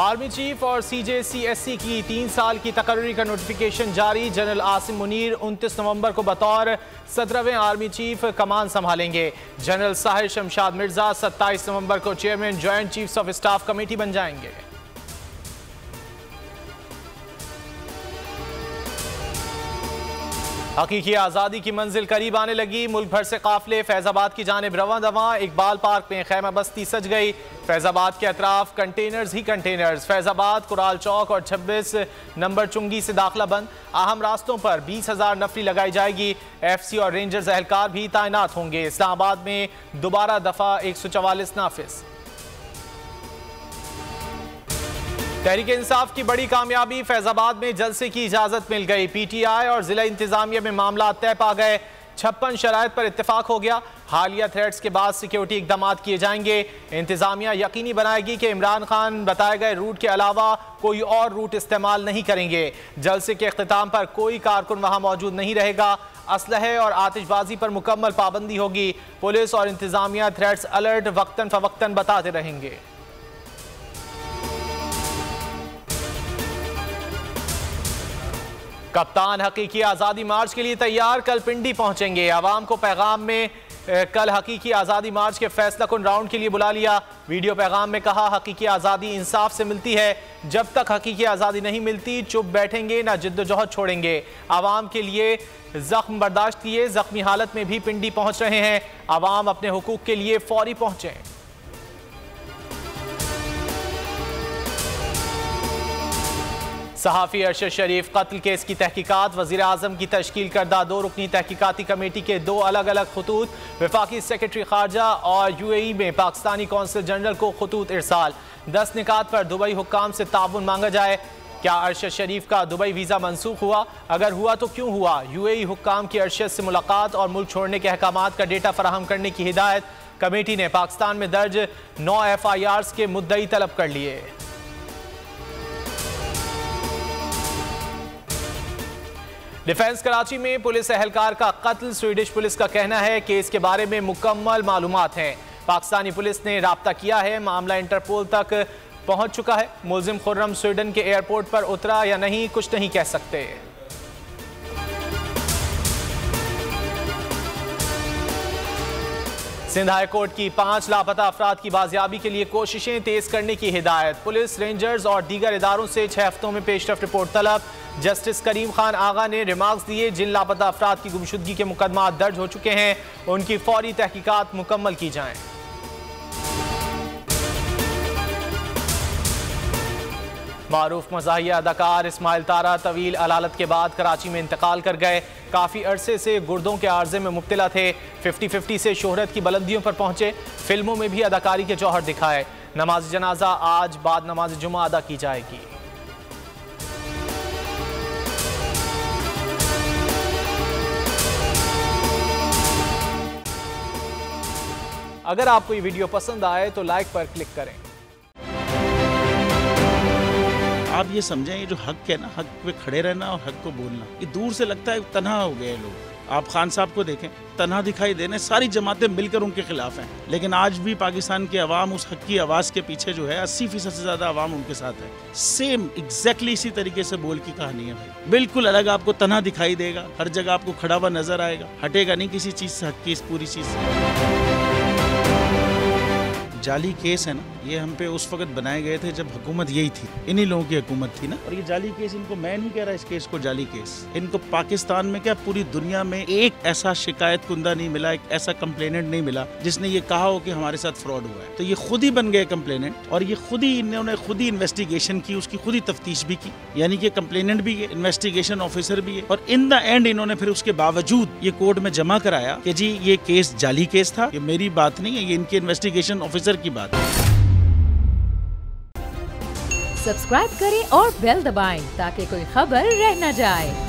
Army chief और CJCSC की 3 साल की तकर्री का नोटिफिकेशन जारी। जनरल आसिम मुनीर 29 नवंबर को बतौर 17वें आर्मी चीफ कमान संभालेंगे। जनरल साहिर शमशाद मिर्जा 27 नवंबर को chairman joint chiefs of staff committee बन जाएंगे। हकीकी आज़ादी की मंजिल करीब आने लगी। मुल्क भर से काफिले फैजाबाद की जानिब रवां दवां। इकबाल पार्क में खैमा बस्ती सज गई। फैजाबाद के अतराफ कंटेनर्स ही कंटेनर्स। फैजाबाद, कुराल चौक और 26 नंबर चुंगी से दाखिला बंद। अहम रास्तों पर 20,000 नफरी लगाई जाएगी। FC और रेंजर्स एहलकार भी तैनात होंगे। इस्लामाबाद में दोबारा दफा 144 नाफिज। तहरीक इंसाफ की बड़ी कामयाबी। फैजाबाद में जलसे की इजाजत मिल गई। PTI और जिला इंतजामिया में मामला तय पा गए। 56 शराइत पर इत्तेफाक हो गया। हालिया थ्रेट्स के बाद सिक्योरिटी इकदाम किए जाएंगे। इंतजामिया यकीनी बनाएगी कि इमरान खान बताए गए रूट के अलावा कोई और रूट इस्तेमाल नहीं करेंगे। जलसे के इख्तिताम पर कोई कारकुन वहां मौजूद नहीं रहेगा। असलहे और आतिशबाजी पर मुकम्मल पाबंदी होगी। पुलिस और इंतजामिया थ्रेट्स अलर्ट वक्तन फवक्तन बताते रहेंगे। कप्तान हकीकी आज़ादी मार्च के लिए तैयार। कल पिंडी पहुंचेंगे। आवाम को पैगाम में कल हकीकी आज़ादी मार्च के फैसला कुन राउंड के लिए बुला लिया। वीडियो पैगाम में कहा, हकीकी आज़ादी इंसाफ से मिलती है। जब तक हकीकी आज़ादी नहीं मिलती चुप बैठेंगे, ना जिद्दोजहद छोड़ेंगे। आवाम के लिए जख्म बर्दाश्त किए। जख्मी हालत में भी पिंडी पहुंच रहे हैं। आवाम अपने हुकूक के लिए फौरी पहुंचे। सहाफ़ी अरशद शरीफ कत्ल केस की तहकीकात। वज़ीर आज़म की तश्कील करदा 2 रुकनी तहकीकाती कमेटी के 2 अलग अलग खतूत। वफाकी सेक्रेटरी खारजा और UAE में पाकिस्तानी कौंसल जनरल को खतूत इरसाल। 10 निकात पर दुबई हुक्काम से ताउन मांगा जाए। क्या अरशद शरीफ का दुबई वीज़ा मनसूख हुआ? अगर हुआ तो क्यों हुआ? UAE हुक्काम की अरशद से मुलाकात और मुल्क छोड़ने के अहकामात का डेटा फराहम करने की हिदायत। कमेटी ने पाकिस्तान में दर्ज 9 FIRs के मुद्दई तलब कर लिए। डिफेंस कराची में पुलिस एहलकार का कत्ल। स्वीडिश पुलिस का कहना है कि इसके बारे में मुकम्मल मालूमात हैं। पाकिस्तानी पुलिस ने राब्ता किया है। मामला इंटरपोल तक पहुंच चुका है। मुलजिम खुर्रम स्वीडन के एयरपोर्ट पर उतरा या नहीं कुछ नहीं कह सकते। सिंध हाई कोर्ट की 5 लापता अफराद की बाजियाबी के लिए कोशिशें तेज करने की हिदायत। पुलिस, रेंजर्स और दीगर इदारों से 6 हफ्तों में पेशरफ रिपोर्ट तलब। जस्टिस करीम खान आगा ने रिमार्क्स दिए। जिन लापता अफराद की गुमशुदगी के मुकदमा दर्ज हो चुके हैं उनकी फौरी तहकीकात मुकम्मल की जाएं। मारूफ मज़ाहिया अदाकार इस्माइल तारा तवील अलालत के बाद कराची में इंतकाल कर गए। काफ़ी अरसे से गुर्दों के आर्जे में मुब्तला थे। 50-50 से शोहरत की बुलंदियों पर पहुंचे। फिल्मों में भी अदाकारी के जौहर दिखाए। नमाज जनाजा आज बाद नमाज जुमा अदा की जाएगी। अगर आपको ये वीडियो पसंद आए तो लाइक पर क्लिक करें। आप ये समझें, ये जो हक है ना, हक पे खड़े रहना और हक को बोलना, ये दूर से लगता है तन्हा हो गए लोग। आप खान साहब को देखें, तन्हा दिखाई देने, सारी जमातें मिलकर उनके खिलाफ हैं। लेकिन आज भी पाकिस्तान की आवाम उस हक की आवाज़ के पीछे जो है 80% से ज़्यादा आवाम उनके साथ है। सेम एग्जैक्टली इसी तरीके से बोल की कहानी है भाई। बिल्कुल अलग आपको तन्हा दिखाई देगा, हर जगह आपको खड़ा हुआ नजर आएगा, हटेगा नहीं किसी चीज़ से, हक की इस पूरी चीज़ से। जाली केस है ना, ये हम पे उस वक्त बनाए गए थे जब हुकूमत यही थी, इन्हीं लोगों की हुकूमत थी ना। और ये जाली केस, इनको मैं नहीं कह रहा इस केस को जाली केस, इनको पाकिस्तान में क्या पूरी दुनिया में एक ऐसा शिकायत कुंदा नहीं मिला, एक ऐसा कंप्लेनेंट नहीं मिला जिसने ये कहा हो कि हमारे साथ फ्रॉड हुआ है। तो ये खुद ही बन गए कंप्लेनेंट और ये खुद ही इन्होंने खुद ही इन्वेस्टिगेशन की, उसकी खुद ही तफ्तीश भी की। यानी कि कंप्लेनेंट भी है, इन्वेस्टिगेशन ऑफिसर भी है, और इन द एंड इन्होंने फिर उसके बावजूद ये कोर्ट में जमा कराया कि जी ये केस जाली केस था। ये मेरी बात नहीं है, ये इनके इन्वेस्टिगेशन ऑफिसर की बात है। सब्सक्राइब करें और बेल दबाएं ताकि कोई खबर रह न जाए।